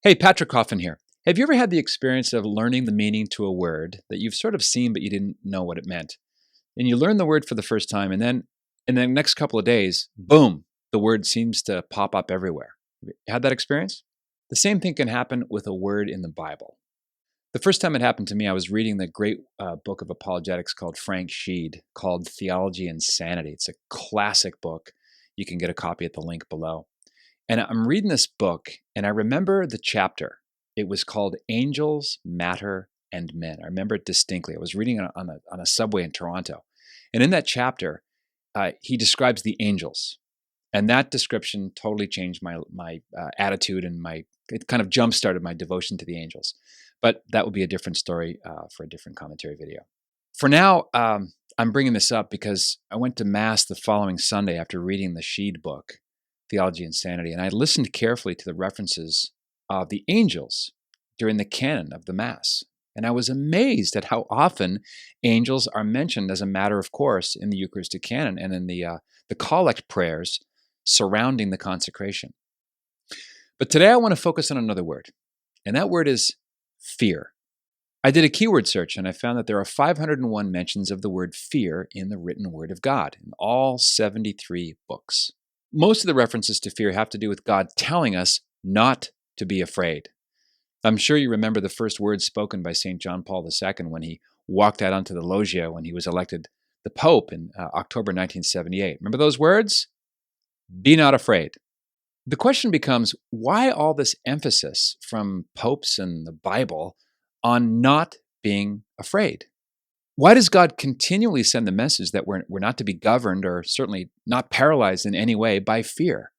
Hey, Patrick Coffin here. Have you ever had the experience of learning the meaning to a word that you've sort of seen but you didn't know what it meant? And you learn the word for the first time, and then in the next couple of days, boom, the word seems to pop up everywhere. Have you had that experience? The same thing can happen with a word in the Bible. The first time it happened to me, I was reading the great book of apologetics called Frank Sheed, called Theology and Sanity. It's a classic book. You can get a copy at the link below. And I'm reading this book, and I remember the chapter. It was called Angels, Matter, and Men. I remember it distinctly. I was reading it on a subway in Toronto. And in that chapter, he describes the angels. And that description totally changed my attitude, and it kind of jump-started my devotion to the angels. But that would be a different story for a different commentary video. For now, I'm bringing this up because I went to Mass the following Sunday after reading the Sheed book, Theology and Sanity, and I listened carefully to the references of the angels during the canon of the Mass. And I was amazed at how often angels are mentioned as a matter of course in the Eucharistic canon and in the collect prayers surrounding the consecration. But today I want to focus on another word, and that word is fear. I did a keyword search, and I found that there are 501 mentions of the word fear in the written Word of God, in all 73 books. Most of the references to fear have to do with God telling us not to be afraid. I'm sure you remember the first words spoken by St. John Paul II when he walked out onto the loggia when he was elected the Pope in October 1978. Remember those words? Be not afraid. The question becomes, why all this emphasis from popes and the Bible on not being afraid? Why does God continually send the message that we're not to be governed or certainly not paralyzed in any way by fear?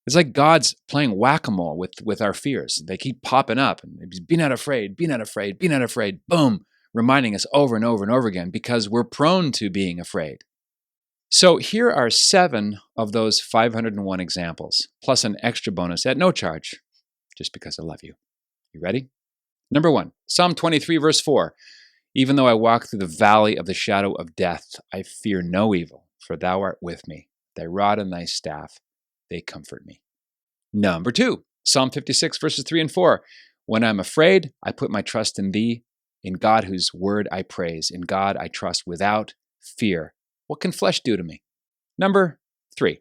It's like God's playing whack-a-mole with our fears. They keep popping up. And be not afraid, be not afraid, be not afraid. Boom, reminding us over and over and over again because we're prone to being afraid. So here are 7 of those 501 examples, plus an extra bonus at no charge, just because I love you. You ready? Number 1, Psalm 23, verse 4. Even though I walk through the valley of the shadow of death, I fear no evil, for thou art with me. Thy rod and thy staff, they comfort me. Number 2, Psalm 56, verses 3 and 4. When I'm afraid, I put my trust in thee, in God whose word I praise. In God I trust without fear. What can flesh do to me? Number 3,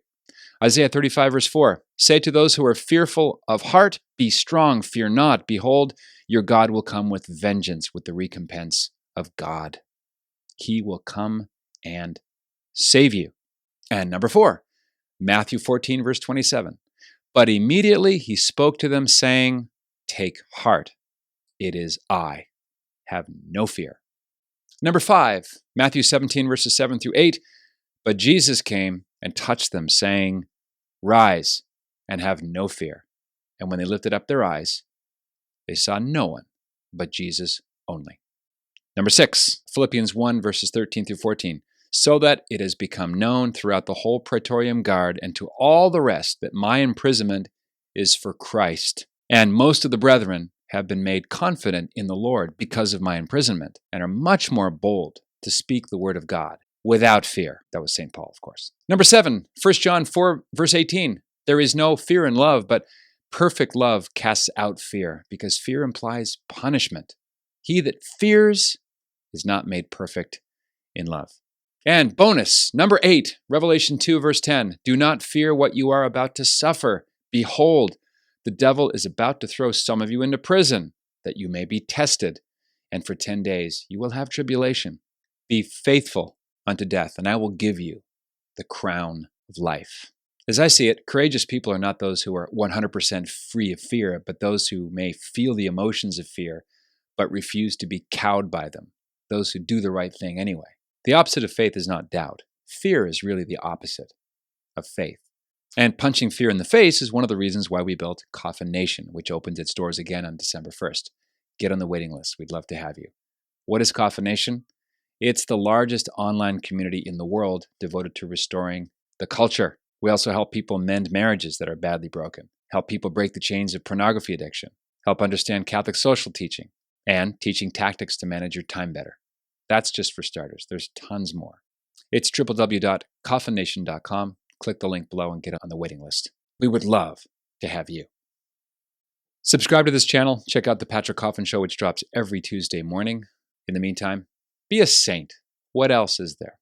Isaiah 35, verse 4. Say to those who are fearful of heart, be strong, fear not. Behold, your God will come with vengeance, with the recompense of God. He will come and save you. And number 4, Matthew 14, verse 27. But immediately he spoke to them, saying, take heart, it is I. Have no fear. Number 5, Matthew 17, verses 7 through 8. But Jesus came and touched them, saying, rise and have no fear. And when they lifted up their eyes, they saw no one but Jesus only. Number 6, Philippians 1, verses 13 through 14. So that it has become known throughout the whole Praetorium Guard and to all the rest that my imprisonment is for Christ. And most of the brethren have been made confident in the Lord because of my imprisonment and are much more bold to speak the word of God without fear. That was St. Paul, of course. Number 7, 1 John 4, verse 18. There is no fear in love, but perfect love casts out fear, because fear implies punishment. He that fears is not made perfect in love. And bonus, number 8, Revelation 2, verse 10. Do not fear what you are about to suffer. Behold, the devil is about to throw some of you into prison, that you may be tested. And for 10 days you will have tribulation. Be faithful unto death, and I will give you the crown of life. As I see it, courageous people are not those who are 100% free of fear, but those who may feel the emotions of fear, but refuse to be cowed by them, those who do the right thing anyway. The opposite of faith is not doubt. Fear is really the opposite of faith. And punching fear in the face is one of the reasons why we built Coffin Nation, which opens its doors again on December 1st. Get on the waiting list. We'd love to have you. What is Coffin Nation? It's the largest online community in the world devoted to restoring the culture. We also help people mend marriages that are badly broken, help people break the chains of pornography addiction, help understand Catholic social teaching, and teaching tactics to manage your time better. That's just for starters. There's tons more. It's www.coffinnation.com. Click the link below and get on the waiting list. We would love to have you. Subscribe to this channel. Check out The Patrick Coffin Show, which drops every Tuesday morning. In the meantime, be a saint. What else is there?